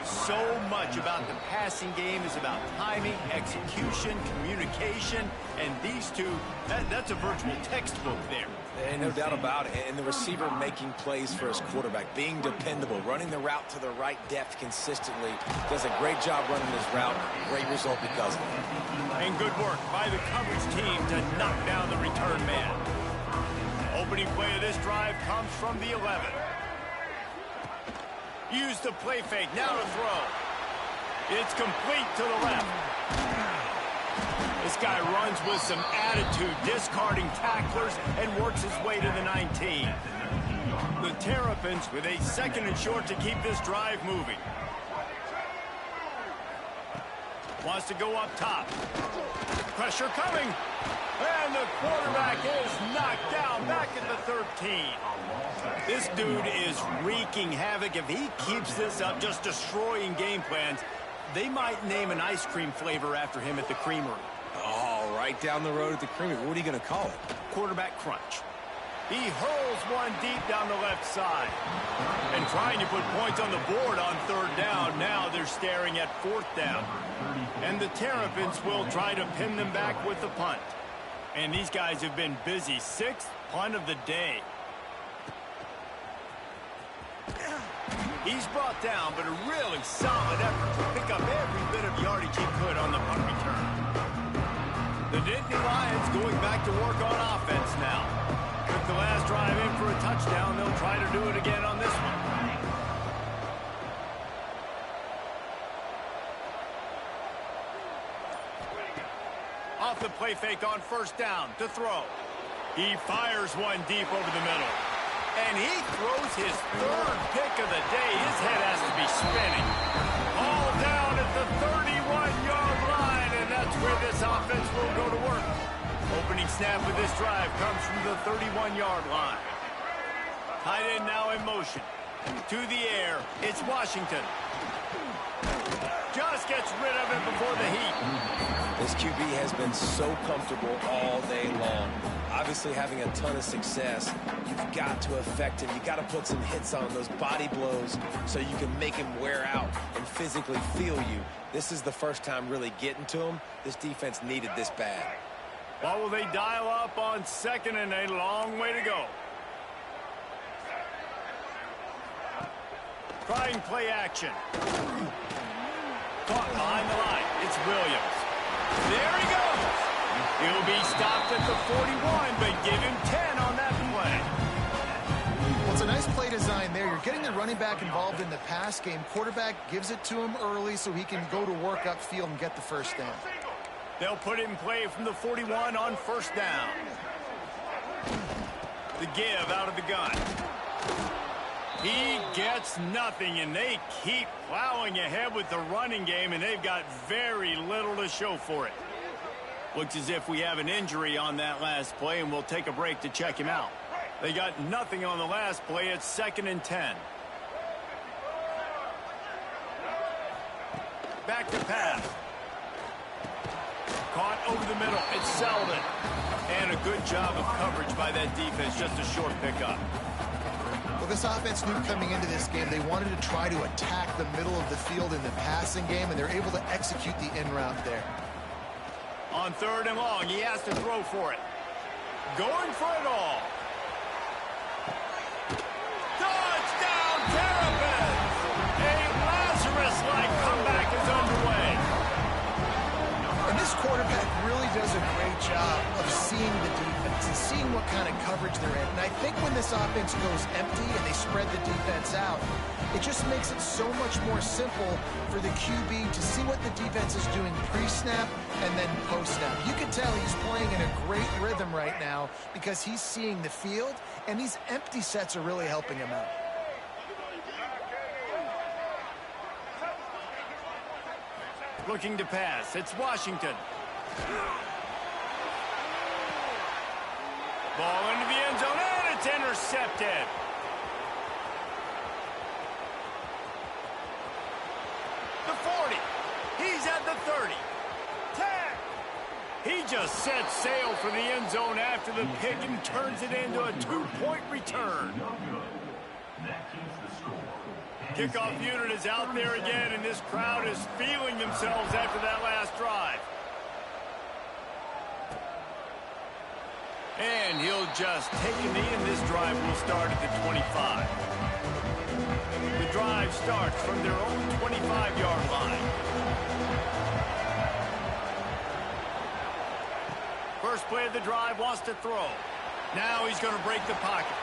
So much about the passing game is about timing, execution, communication, and these two, that's a virtual textbook there. And no doubt about it. And the receiver making plays for his quarterback, being dependable, running the route to the right depth consistently. Does a great job running his route. Great result because of it. And good work by the coverage team to knock down the return man. Opening play of this drive comes from the 11. Use the play fake, now to throw. It's complete to the left. This guy runs with some attitude, discarding tacklers, and works his way to the 19. The Terrapins with a 2nd and short to keep this drive moving. Wants to go up top. Pressure coming. And the quarterback is knocked down back at the 13. This dude is wreaking havoc. If he keeps this up, just destroying game plans, they might name an ice cream flavor after him at the creamery. Oh, right down the road at the creamery. What are you going to call it? Quarterback crunch. He hurls one deep down the left side. And trying to put points on the board on 3rd down. Now they're staring at 4th down. And the Terrapins will try to pin them back with the punt. And these guys have been busy. 6th punt of the day. He's brought down, but a really solid effort to pick up every bit of yardage he could on the punt return. The Nittany Lions going back to work on offense now. Took the last drive in for a touchdown. They'll try to do it again on this one. Off the play fake on first down to throw. He fires one deep over the middle. And he throws his third pick of the day. His head has to be spinning. All down at the 31-yard line, and that's where this offense will go to work. Opening snap of this drive comes from the 31-yard line. Tight end now in motion. To the air, it's Washington. Just gets rid of it before the heat. This QB has been so comfortable all day long. Obviously having a ton of success. You've got to affect him. You've got to put some hits on those body blows so you can make him wear out and physically feel you. This is the first time really getting to him. This defense needed this bad. What will they dial up on second and a long way to go? Trying play action. Caught behind the line. It's Williams. There he goes. He'll be stopped at the 41, but give him 10 on that play. Well, it's a nice play design there. You're getting the running back involved in the pass game. Quarterback gives it to him early so he can go to work upfield and get the first down. They'll put it in play from the 41 on first down. The give out of the gun. He gets nothing, and they keep plowing ahead with the running game, and they've got very little to show for it. Looks as if we have an injury on that last play, and we'll take a break to check him out. They got nothing on the last play. It's 2nd and 10. Back to pass. Caught over the middle. It's Selden. And a good job of coverage by that defense. Just a short pickup. Well, this offense knew coming into this game they wanted to try to attack the middle of the field in the passing game, and they're able to execute the in route there. On 3rd and long, he has to throw for it. Going for it all. Touchdown, Terrapins! A Lazarus-like comeback is underway. And this quarterback really does a great job of seeing the defense and seeing what kind of coverage they're in. And I think when this offense goes empty and they spread the defense out, it just makes it so much more simple for the QB to see what the defense is doing pre-snap and then post-snap. You can tell he's playing in a great rhythm right now because he's seeing the field, and these empty sets are really helping him out. Looking to pass. It's Washington. Ball into the end zone, and it's intercepted. The 40. He's at the 30. 10. He just sets sail for the end zone after the pick and turns it into a 2-point return. Kickoff unit is out there again, and this crowd is feeling themselves after that last drive. And he'll just take a knee, and this drive will start at the 25. The drive starts from their own 25-yard line. First play of the drive, wants to throw. Now he's going to break the pocket.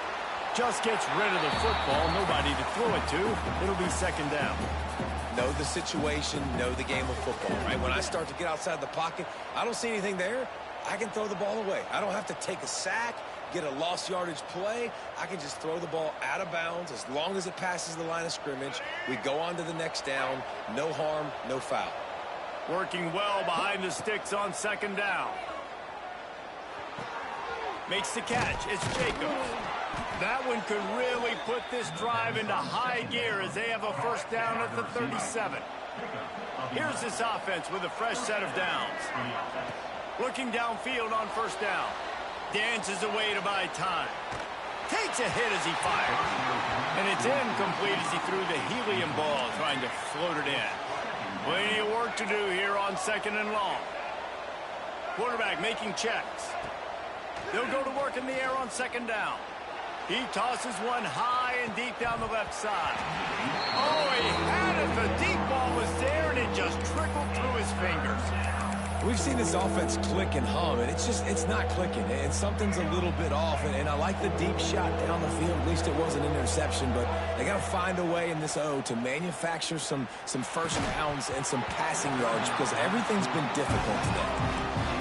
Just gets rid of the football, nobody to throw it to. It'll be 2nd down. Know the situation, know the game of football, right? When I start to get outside the pocket, I don't see anything there. I can throw the ball away. I don't have to take a sack, get a lost yardage play. I can just throw the ball out of bounds as long as it passes the line of scrimmage. We go on to the next down. No harm, no foul. Working well behind the sticks on 2nd down. Makes the catch. It's Jacobs. That one could really put this drive into high gear as they have a first down at the 37. Here's this offense with a fresh set of downs. Looking downfield on first down. Dances away to buy time. Takes a hit as he fires. And it's incomplete as he threw the helium ball trying to float it in. Plenty of work to do here on 2nd and long. Quarterback making checks. They'll go to work in the air on 2nd down. He tosses one high and deep down the left side. Oh, he had it. The deep ball was there, and it just trickled through his fingers. We've seen this offense click and hum, and it's not clicking, and something's a little bit off. And I like the deep shot down the field. At least it wasn't an interception, but they got to find a way in this O to manufacture some first downs and some passing yards because everything's been difficult today.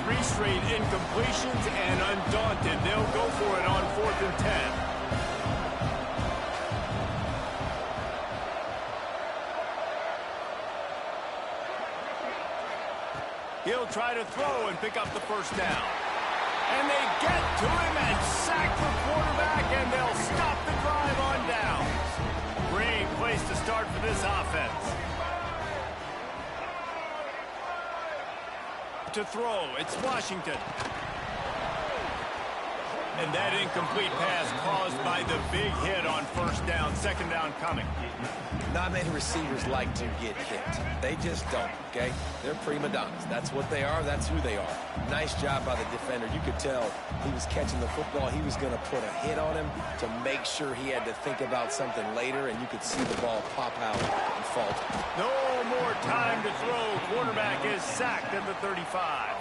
3 straight incompletions, and undaunted, they'll go for it on 4th and 10. He'll try to throw and pick up the first down. And they get to him and sack the quarterback, and they'll stop the drive on downs. Great place to start for this offense. To throw, it's Washington. And that incomplete pass caused by the big hit on first down, second down coming. Not many receivers like to get hit. They just don't, okay? They're prima donnas. That's what they are. That's who they are. Nice job by the defender. You could tell he was catching the football. He was going to put a hit on him to make sure he had to think about something later, and you could see the ball pop out and falter. No more time to throw. Quarterback is sacked at the 35.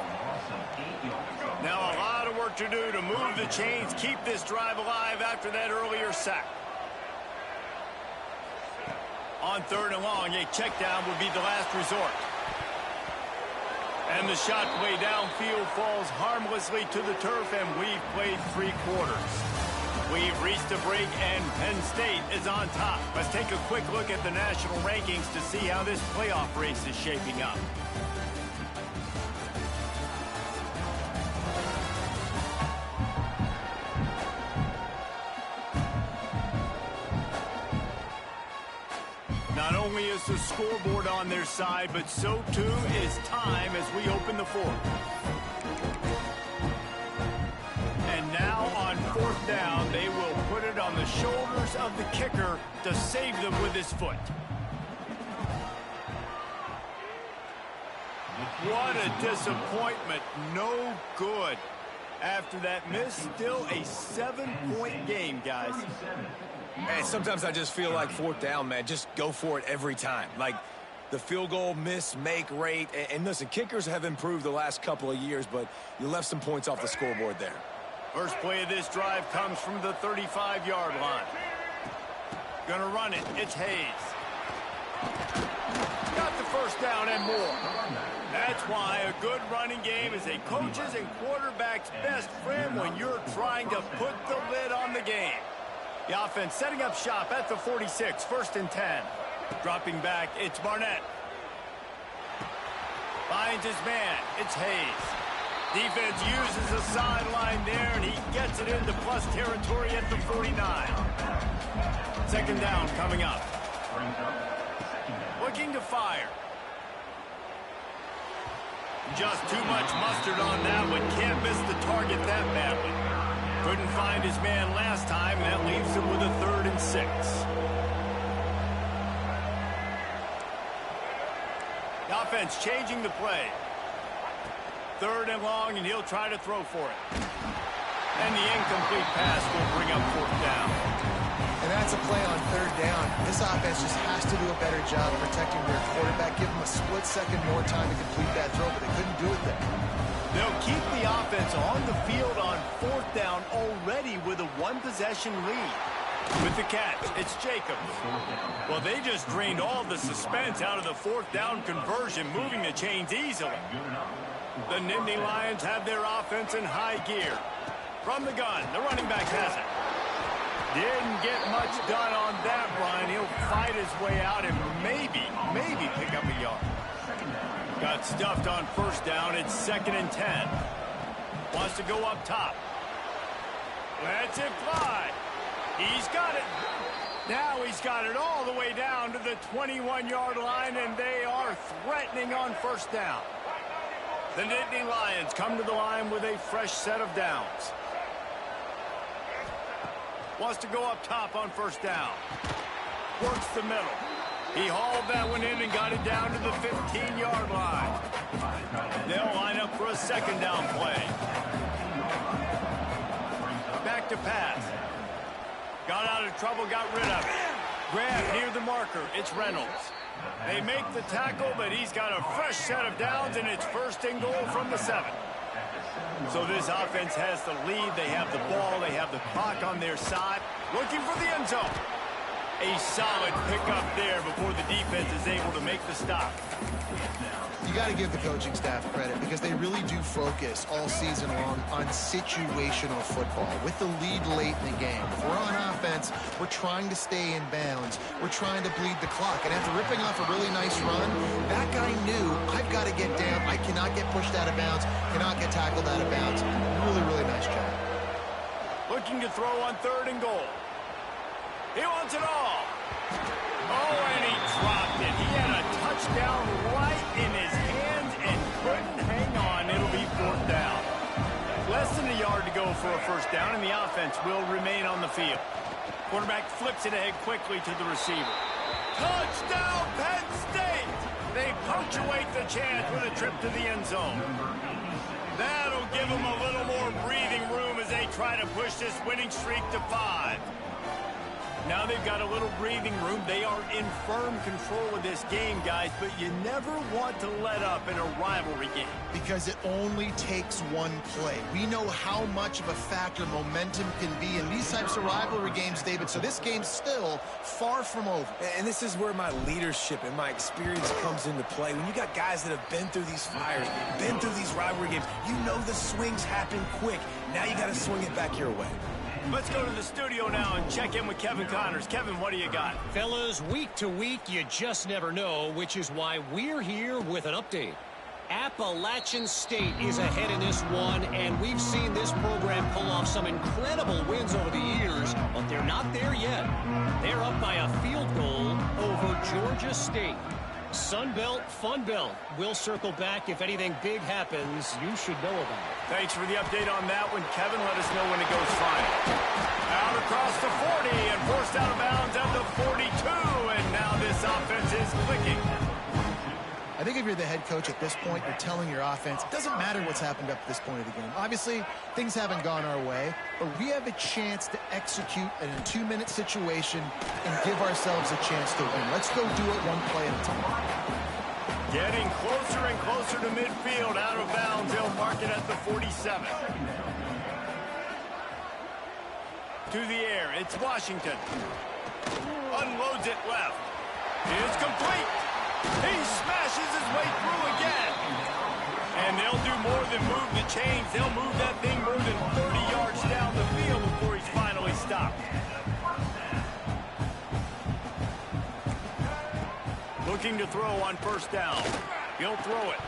Now a lot of work to do to move the chains, keep this drive alive after that earlier sack. On 3rd and long, a check down would be the last resort. And the shot play downfield falls harmlessly to the turf, and we've played 3 quarters. We've reached a break, and Penn State is on top. Let's take a quick look at the national rankings to see how this playoff race is shaping up. Not only is the scoreboard on their side, but so too is time as we open the 4th. And now on 4th down, they will put it on the shoulders of the kicker to save them with his foot. What a disappointment. No good. After that miss, still a 7-point game, guys. Man, sometimes I just feel like 4th down, man, just go for it every time. Like the field goal miss, make rate. And listen, kickers have improved the last couple of years, but you left some points off the scoreboard there. First play of this drive comes from the 35-yard line. Gonna run it. It's Hayes. Got the first down and more. That's why a good running game is a coach's and quarterback's best friend when you're trying to put the lid on the game. The offense setting up shop at the 46, 1st and 10. Dropping back, it's Barnett. Finds his man, it's Hayes. Defense uses the sideline there, and he gets it into plus territory at the 49. 2nd down coming up. Looking to fire. Just too much mustard on that one. Can't miss the target that badly. Couldn't find his man last time, and that leaves him with a 3rd and 6. The offense changing the play. 3rd and long, and he'll try to throw for it. And the incomplete pass will bring up 4th down. And that's a play on 3rd down. This offense just has to do a better job protecting their quarterback. Give them a split second more time to complete that throw, but they couldn't do it there. They'll keep the offense on the field on 4th down already with a 1-possession lead. With the catch, it's Jacobs. Well, they just drained all the suspense out of the 4th down conversion, moving the chains easily. The Nittany Lions have their offense in high gear. From the gun, the running back has it. Didn't get much done on that run. He'll fight his way out and maybe pick up a yard. Got stuffed on 1st down. It's 2nd and 10. Wants to go up top. Lets it fly. He's got it. Now he's got it all the way down to the 21-yard line, and they are threatening on 1st down. The Nittany Lions come to the line with a fresh set of downs. Wants to go up top on 1st down. Works the middle. He hauled that one in and got it down to the 15-yard line. They'll line up for a 2nd down play. Back to pass. Got out of trouble, got rid of it. Grab near the marker. It's Reynolds. They make the tackle, but he's got a fresh set of downs, and it's first and goal from the 7. So this offense has the lead. They have the ball. They have the clock on their side. Looking for the end zone. A solid pickup there before the defense is able to make the stop. You got to give the coaching staff credit because they really do focus all season long on situational football with the lead late in the game. If we're on offense, we're trying to stay in bounds. We're trying to bleed the clock. And after ripping off a really nice run, that guy knew, I've got to get down. I cannot get pushed out of bounds, cannot get tackled out of bounds. Really, really nice job. Looking to throw on 3rd and goal. He wants it all. Oh, and he dropped it. He had a touchdown right in his hands and couldn't hang on. It'll be 4th down. Less than a yard to go for a first down, and the offense will remain on the field. Quarterback flips it ahead quickly to the receiver. Touchdown, Penn State! They punctuate the chance with a trip to the end zone. That'll give them a little more breathing room as they try to push this winning streak to 5. Now they've got a little breathing room. They are in firm control of this game, guys, but you never want to let up in a rivalry game. Because it only takes one play. We know how much of a factor momentum can be in these types of rivalry games, David, so this game's still far from over. And this is where my leadership and my experience comes into play. When you got guys that have been through these fires, been through these rivalry games, you know the swings happen quick. Now you got to swing it back your way. Let's go to the studio now and check in with Kevin Connors. Kevin, what do you got? Fellas, week to week, you just never know, which is why we're here with an update. Appalachian State is ahead in this one, and we've seen this program pull off some incredible wins over the years, but they're not there yet. They're up by a field goal over Georgia State. Sun Belt, Fun Belt. We'll circle back. If anything big happens, you should know about it. Thanks for the update on that one, Kevin. Let us know when it goes final. Out across the 40 and forced out of bounds at the 42, and now this offense is clicking. I think if you're the head coach at this point, you're telling your offense, it doesn't matter what's happened up to this point of the game. Obviously, things haven't gone our way, but we have a chance to execute in a 2-minute situation and give ourselves a chance to win. Let's go do it one play at a time. Getting closer and closer to midfield, out of bounds. They'll mark it at the 47. To the air, it's Washington. Unloads it left. It's complete. He smashes his way through again. And they'll do more than move the chains. They'll move that thing more than 30 yards down the field before he's finally stopped. Looking to throw on first down. He'll throw it.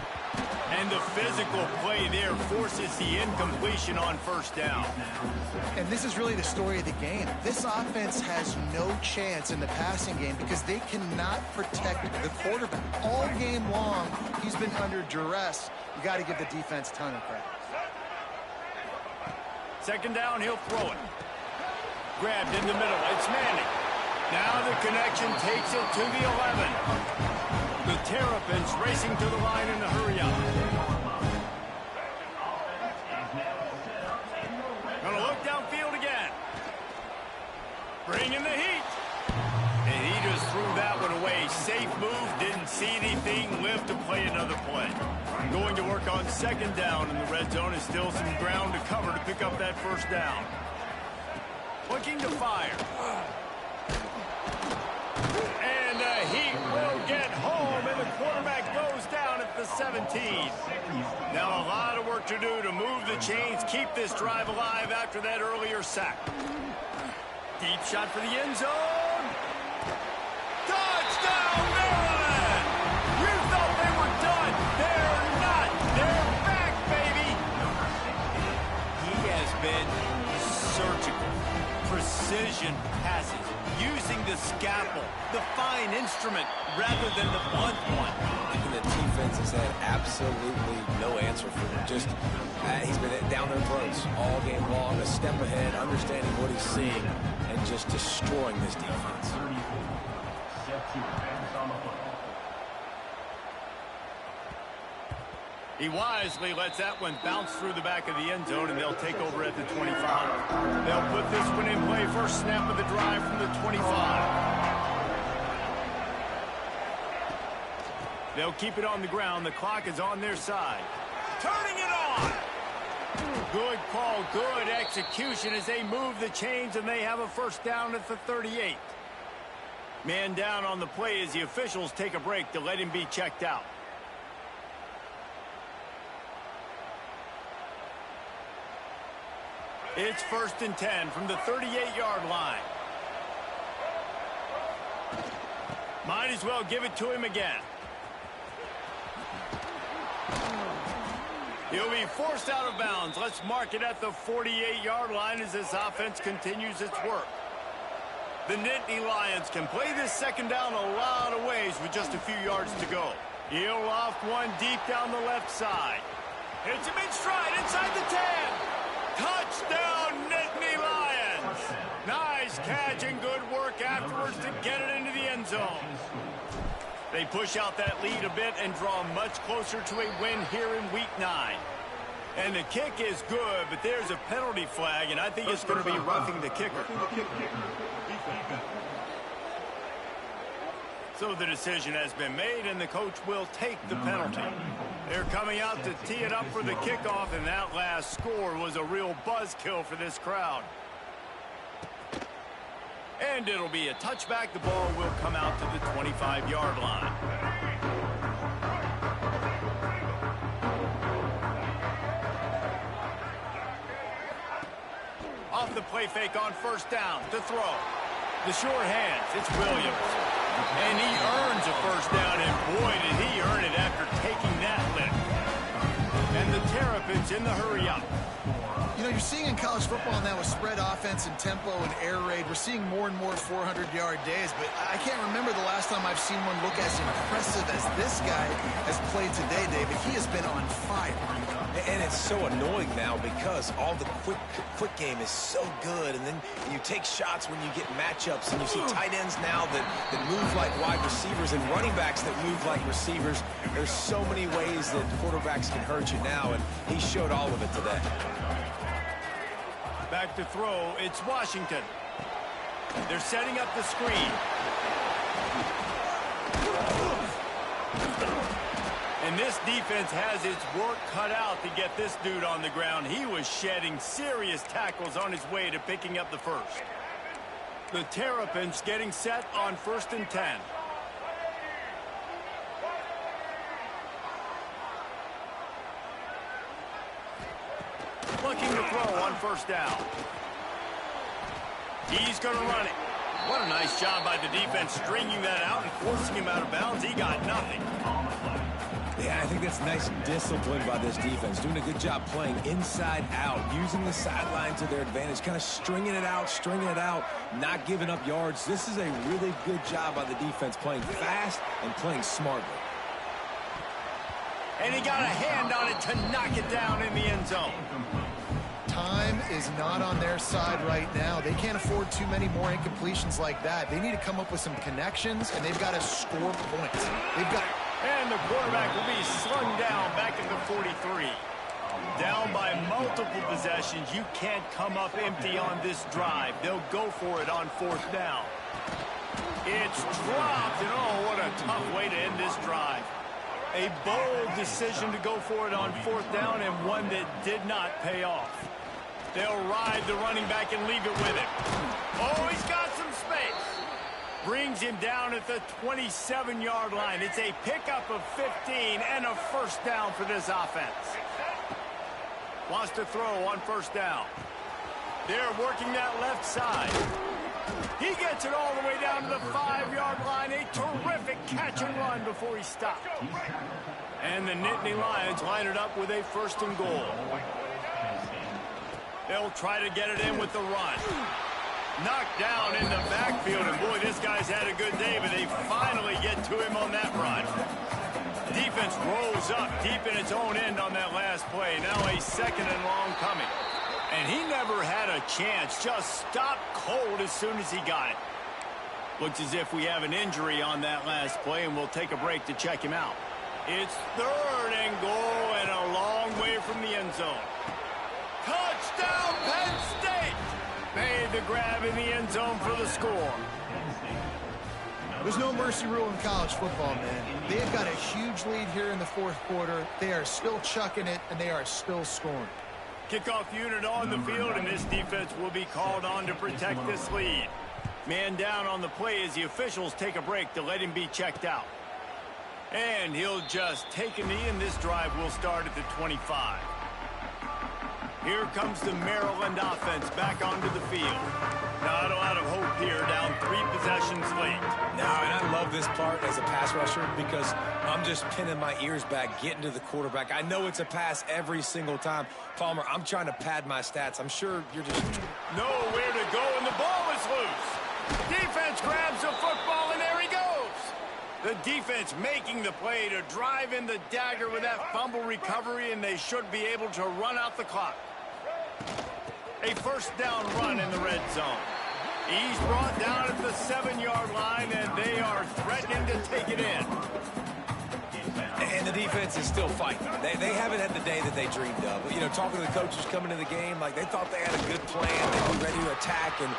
And the physical play there forces the incompletion on first down. And this is really the story of the game. This offense has no chance in the passing game because they cannot protect the quarterback. All game long, he's been under duress. You got to give the defense a ton of credit. Second down, he'll throw it. Grabbed in the middle. It's Manning. Now the connection takes it to the 11. The Terrapins racing to the line in a hurry-up. Gonna look downfield again. Bringing the heat. And he just threw that one away. Safe move, didn't see anything, lived to play another play. Going to work on second down in the red zone is still some ground to cover to pick up that first down. Looking to fire. And the heat will get home, and the quarterback goes down at the 17. Now a lot of work to do to move the chains, keep this drive alive after that earlier sack. Deep shot for the end zone. Touchdown, Maryland! You thought they were done. They're not. They're back, baby. He has been surgical. Precision passes. Using the scalpel, the fine instrument, rather than the blunt one. And the defense has had absolutely no answer for him. Just, he's been down their throats all game long, a step ahead, understanding what he's seeing, and just destroying this defense. He wisely lets that one bounce through the back of the end zone, and they'll take over at the 25. They'll put this one in play. First snap of the drive from the 25. They'll keep it on the ground. The clock is on their side. Turning it on. Good call, good execution as they move the chains, and they have a first down at the 38. Man down on the play as the officials take a break to let him be checked out. It's 1st and 10 from the 38-yard line. Might as well give it to him again. He'll be forced out of bounds. Let's mark it at the 48-yard line as this offense continues its work. The Nittany Lions can play this second down a lot of ways with just a few yards to go. He'll loft one deep down the left side. Hits him in stride inside the 10. Touchdown, Nittany Lions! Nice catch and good work afterwards to get it into the end zone. They push out that lead a bit and draw much closer to a win here in Week 9. And the kick is good, but there's a penalty flag, and I think it's going to be roughing the kicker. So the decision has been made, and the coach will take the penalty. They're coming out to tee it up for the kickoff, and that last score was a real buzzkill for this crowd. And it'll be a touchback. The ball will come out to the 25-yard line. Off the play fake on first down to throw. The short hands, it's Williams. And he earns a first down, and boy, did he earn it after taking that lift. And the Terrapins in the hurry-up. You know, you're seeing in college football now with spread offense and tempo and air raid, we're seeing more and more 400-yard days, but I can't remember the last time I've seen one look as impressive as this guy has played today, David. He has been on fire. And it's so annoying now because all the quick game is so good, and then you take shots when you get matchups, and you see tight ends now that move like wide receivers and running backs that move like receivers. There's so many ways that quarterbacks can hurt you now, and he showed all of it today. Back to throw, it's Washington. They're setting up the screen. And this defense has its work cut out to get this dude on the ground. He was shedding serious tackles on his way to picking up the first. The Terrapins getting set on 1st and 10. Looking to throw on first down. He's going to run it. What a nice job by the defense stringing that out and forcing him out of bounds. He got nothing. Yeah, I think that's nice discipline by this defense. Doing a good job playing inside out, using the sideline to their advantage, kind of stringing it out, not giving up yards. This is a really good job by the defense, playing fast and playing smartly. And he got a hand on it to knock it down in the end zone. Time is not on their side right now. They can't afford too many more incompletions like that. They need to come up with some connections, and they've got to score points. And the quarterback will be slung down back at the 43. Down by multiple possessions. You can't come up empty on this drive. They'll go for it on 4th down. It's dropped, and oh, what a tough way to end this drive. A bold decision to go for it on 4th down, and one that did not pay off. They'll ride the running back and leave it with him. Oh, he's got some space. Brings him down at the 27-yard line. It's a pickup of 15 and a first down for this offense. Wants to throw on 1st down. They're working that left side. He gets it all the way down to the 5-yard line. A terrific catch and run before he stopped. And the Nittany Lions line it up with a 1st and goal. They'll try to get it in with the run. Knocked down in the backfield, and boy, this guy's had a good day, but they finally get to him on that run. Defense rolls up deep in its own end on that last play. Now a 2nd and long coming. And he never had a chance, just stopped cold as soon as he got it. Looks as if we have an injury on that last play, and we'll take a break to check him out. It's 3rd and goal and a long way from the end zone. Touchdown, Penn State! Made the grab in the end zone for the score. There's no mercy rule in college football, man. They've got a huge lead here in the fourth quarter. They are still chucking it, and they are still scoring. Kickoff unit on the field, and this defense will be called on to protect this lead. Man down on the play as the officials take a break to let him be checked out. And he'll just take a knee, and this drive will start at the 25. Here comes the Maryland offense back onto the field. Not a lot of hope here, down 3 possessions late. No, and I love this part as a pass rusher because I'm just pinning my ears back, getting to the quarterback. I know it's a pass every single time. Palmer, I'm trying to pad my stats. I'm sure you're just... Nowhere to go, and the ball is loose. Defense grabs the football, and there he goes. The defense making the play to drive in the dagger with that fumble recovery, and they should be able to run out the clock. A first down run in the red zone. He's brought down at the 7-yard line, and they are threatening to take it in. And the defense is still fighting. They haven't had the day that they dreamed of. You know, talking to the coaches coming into the game, like they thought they had a good plan. They were ready to attack and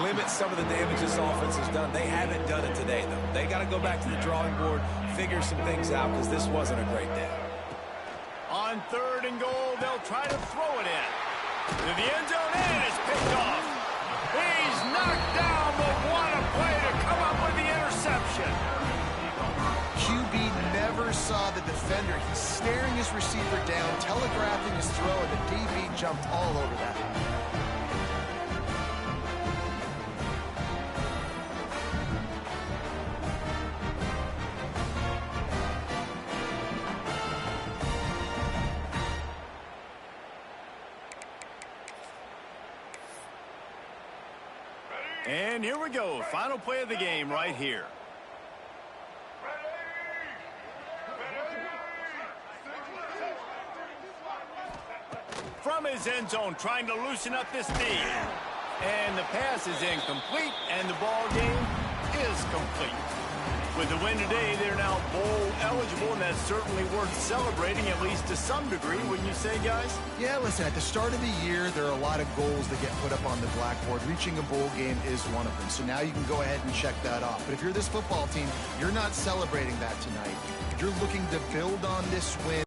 limit some of the damage this offense has done. They haven't done it today, though. They got to go back to the drawing board, figure some things out, because this wasn't a great day. On 3rd and goal, they'll try to throw it in. To the end zone, and it's picked off. He's knocked down, but what a play to come up with the interception. QB never saw the defender. He's staring his receiver down, telegraphing his throw, and the DB jumped all over that. And here we go. Final play of the game right here. From his end zone, trying to loosen up this D. And the pass is incomplete, and the ball game is complete. With the win today, they're now bowl eligible, and that's certainly worth celebrating, at least to some degree, wouldn't you say, guys? Yeah, listen, at the start of the year, there are a lot of goals that get put up on the blackboard. Reaching a bowl game is one of them. So now you can go ahead and check that off. But if you're this football team, you're not celebrating that tonight. You're looking to build on this win.